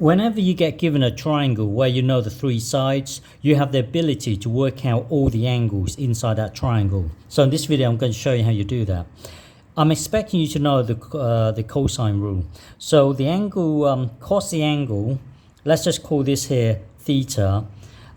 Whenever you get given a triangle where you know the three sides, you have the ability to work out all the angles inside that triangle. So in this video, I'm going to show you how you do that. I'm expecting you to know the cosine rule. So the angle, cos the angle, let's just call this here theta,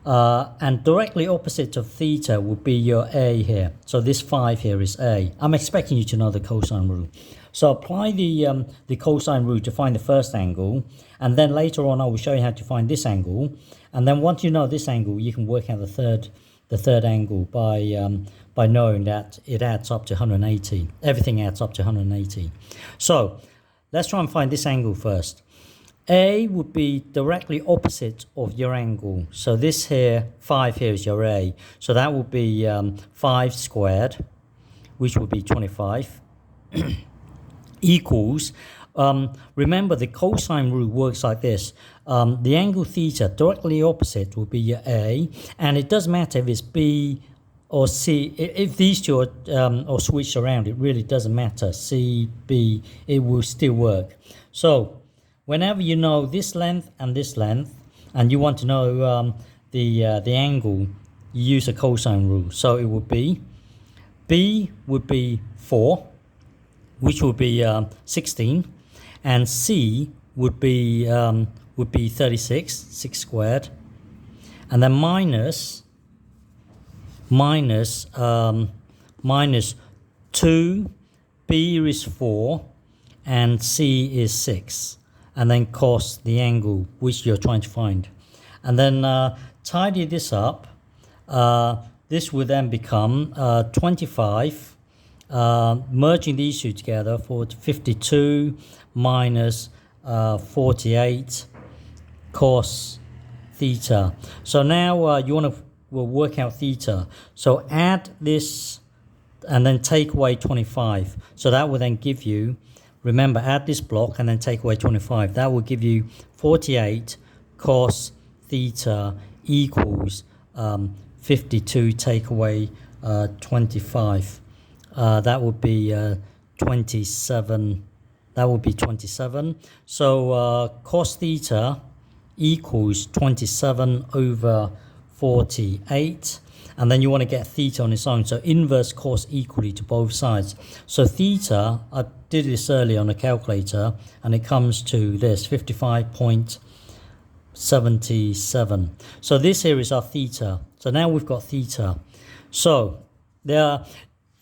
and directly opposite of theta would be your A here. So this 5 here is A. I'm expecting you to know the cosine rule. So apply the cosine rule to find the first angle, and then later on I will show you how to find this angle. And then once you know this angle, you can work out the third angle by knowing that it adds up to 180. Everything adds up to 180. So let's try and find this angle first. A would be directly opposite of your angle. So this here, 5 here is your A. So that would be 5 squared, which would be 25. Equals, remember the cosine rule works like this. The angle theta directly opposite will be your A, and it doesn't matter if it's B or C. If these two are switched around, it really doesn't matter. C, B, it will still work. So whenever you know this length, and you want to know the angle, you use a cosine rule. So it would be B would be 4, which would be 16, and C would be 36, 6 squared, and then minus 2, B is 4, and C is 6, and then cos the angle which you're trying to find, and then tidy this up. This would then become 25. Merging these two together for 52 minus 48 cos theta. So now you want to work out theta. So add this and then take away 25. So that will then give you, remember, add this block and then take away 25. That will give you 48 cos theta equals 52 take away 25. That would be 27. That would be 27. So cos theta equals 27 over 48. And then you want to get theta on its own. So inverse cos equally to both sides. So theta, I did this earlier on a calculator, and it comes to this, 55.77. So this here is our theta. So now we've got theta. So there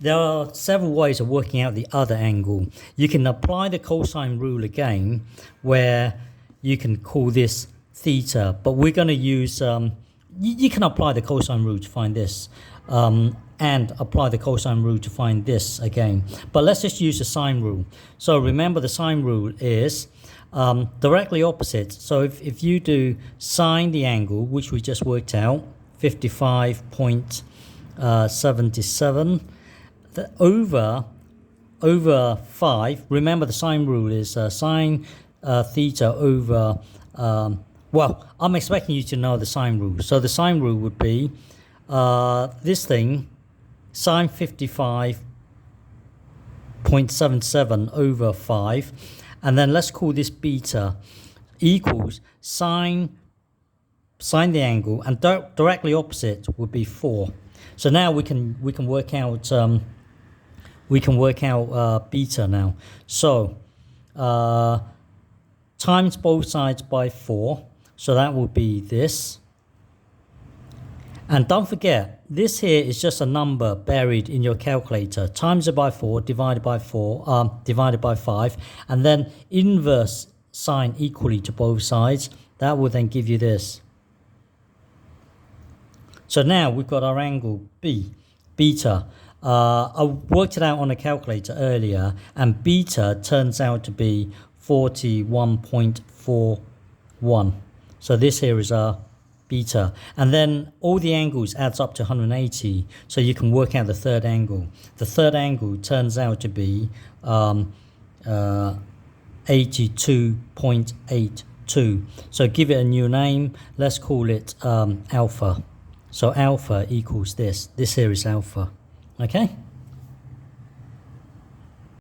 are several ways of working out the other angle. You can apply the cosine rule again, where you can call this theta, but we're going to use, you can apply the cosine rule to find this, and apply the cosine rule to find this again. But let's just use the sine rule. So remember, the sine rule is directly opposite. So if you do sine the angle, which we just worked out, 55.77, over 5, remember the sine rule is sine theta over, well, I'm expecting you to know the sine rule. So the sine rule would be this thing, sine 55.77 over 5, and then let's call this beta, equals sine the angle, and directly opposite would be 4. So now we can work out beta now. So times both sides by 4. So that will be this. And don't forget, this here is just a number buried in your calculator. Times it by 4, divided by 4, divided by 5, and then inverse sine equally to both sides. That will then give you this. So now we've got our angle beta. I worked it out on a calculator earlier, and beta turns out to be 41.41. So this here is our beta. And then all the angles adds up to 180, so you can work out the third angle. The third angle turns out to be 82.82. So give it a new name. Let's call it alpha. So alpha equals this. This here is alpha. Okay?